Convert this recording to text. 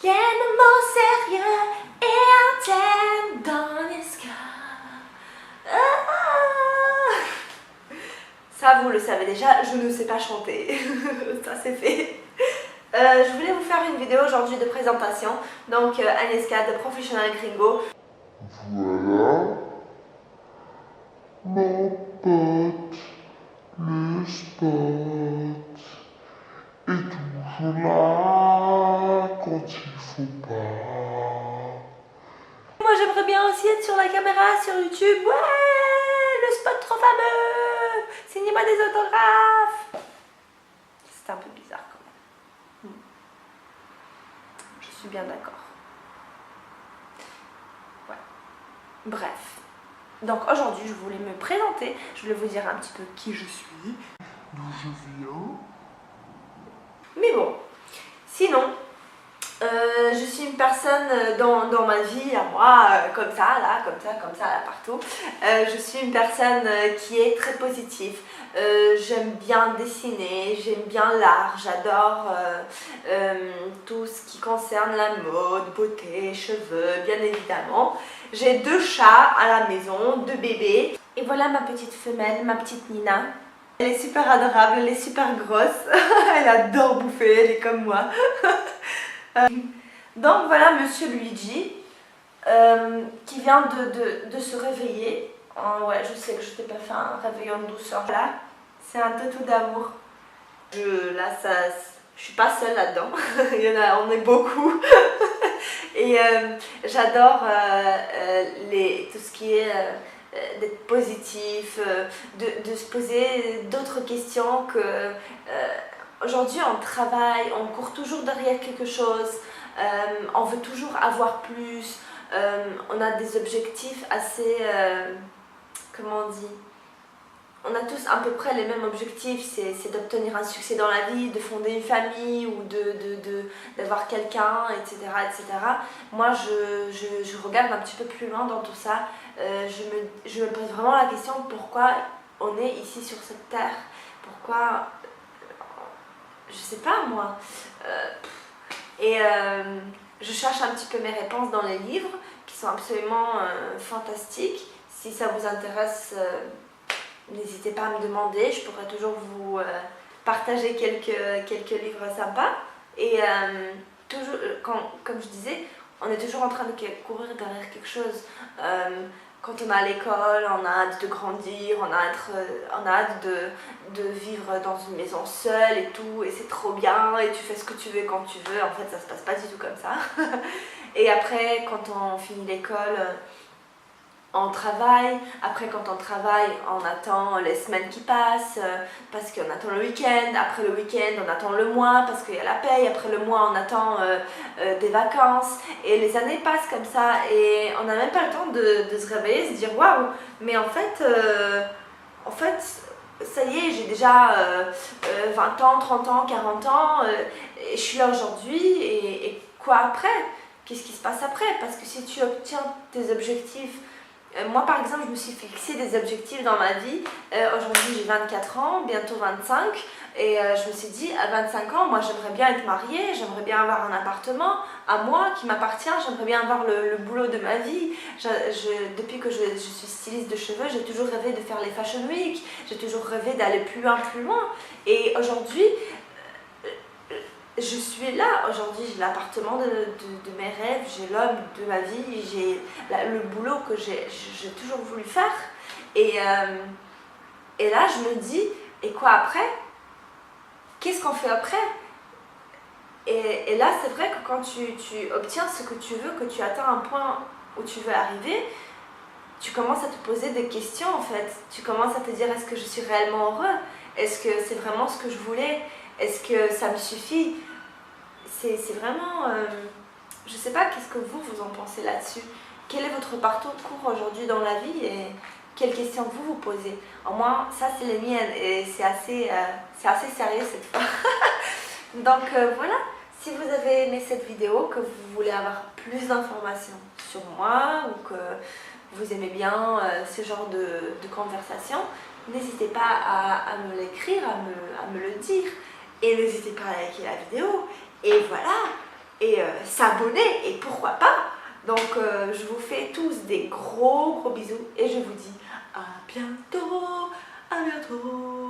Y'a un mot sérieux et un thème dans l'escale. Ça, vous le savez déjà, je ne sais pas chanter. Ça, c'est fait. Je voulais vous faire une vidéo aujourd'hui de présentation. Donc, Anieska de Professional Gringo. Voilà, mon pote, le spot est toujours là quand il faut pas. Moi, j'aimerais bien aussi être sur la caméra, sur YouTube. Ouais, le spot trop fameux. Signez-moi des autographes. C'est un peu bizarre quand même. Je suis bien d'accord. Ouais. Bref. Donc aujourd'hui, je voulais me présenter. Je voulais vous dire un petit peu qui je suis. D'où je viens? Mais bon, sinon, je suis une personne dans ma vie, à moi, comme ça, là, partout. Je suis une personne qui est très positive. J'aime bien dessiner, j'aime bien l'art, j'adore tout ce qui concerne la mode, beauté, cheveux, bien évidemment. J'ai 2 chats à la maison, 2 bébés. Et voilà ma petite femelle, ma petite Nina. Elle est super adorable, elle est super grosse, elle adore bouffer, elle est comme moi. Donc voilà Monsieur Luigi qui vient de se réveiller. Oh, ouais, je sais que je t'ai pas fait un réveillon de douceur là. C'est un toutou d'amour. Je suis pas seule là-dedans. Il y en a, on est beaucoup. Et j'adore tout ce qui est d'être positif, de se poser d'autres questions que aujourd'hui on travaille, on court toujours derrière quelque chose, on veut toujours avoir plus, on a des objectifs assez, comment on dit, on a tous à peu près les mêmes objectifs, c'est d'obtenir un succès dans la vie, de fonder une famille ou d'avoir quelqu'un, etc., etc. Moi, je regarde un petit peu plus loin dans tout ça. Je me pose vraiment la question pourquoi on est ici sur cette terre. Pourquoi, je sais pas moi. Je cherche un petit peu mes réponses dans les livres qui sont absolument fantastiques. Si ça vous intéresse, n'hésitez pas à me demander, je pourrais toujours vous partager quelques livres sympas. Et toujours, comme je disais, on est toujours en train de courir derrière quelque chose. Quand on est à l'école, on a hâte de grandir, on a hâte de vivre dans une maison seule et tout, et c'est trop bien, et tu fais ce que tu veux quand tu veux. En fait, ça se passe pas du tout comme ça. Et après, quand on finit l'école, on travaille. Après, quand on travaille, on attend les semaines qui passent parce qu'on attend le week-end. Après le week-end, on attend le mois parce qu'il y a la paye. Après le mois, on attend des vacances. Et les années passent comme ça et on n'a même pas le temps de se réveiller, se dire waouh, mais en fait, ça y est, j'ai déjà 20 ans, 30 ans, 40 ans et je suis là aujourd'hui. Et quoi après? Qu'est-ce qui se passe après? Parce que si tu obtiens tes objectifs, moi par exemple je me suis fixé des objectifs dans ma vie. Aujourd'hui j'ai 24 ans, bientôt 25, et je me suis dit à 25 ans moi j'aimerais bien être mariée, j'aimerais bien avoir un appartement à moi qui m'appartient, j'aimerais bien avoir le boulot de ma vie. Depuis que je suis styliste de cheveux, j'ai toujours rêvé de faire les Fashion Week, j'ai toujours rêvé d'aller plus loin. Et aujourd'hui je suis là, aujourd'hui j'ai l'appartement de mes rêves, j'ai l'homme de ma vie, j'ai le boulot que j'ai toujours voulu faire. Et là je me dis, et quoi après? Qu'est-ce qu'on fait après? Et là c'est vrai que quand tu obtiens ce que tu veux, que tu atteins un point où tu veux arriver, tu commences à te poser des questions en fait. Tu commences à te dire, est-ce que je suis réellement heureux? Est-ce que c'est vraiment ce que je voulais? Est-ce que ça me suffit? C'est vraiment... je sais pas, qu'est-ce que vous en pensez là-dessus? Quel est votre parcours aujourd'hui dans la vie et quelles questions vous vous posez? Au moins, ça c'est les miennes et c'est assez sérieux cette fois. Donc voilà, si vous avez aimé cette vidéo, que vous voulez avoir plus d'informations sur moi ou que vous aimez bien ce genre de conversation, n'hésitez pas à me l'écrire, à me le dire. Et n'hésitez pas à liker la vidéo. Et voilà, et s'abonner, et pourquoi pas. Donc je vous fais tous des gros bisous et je vous dis à bientôt, à bientôt.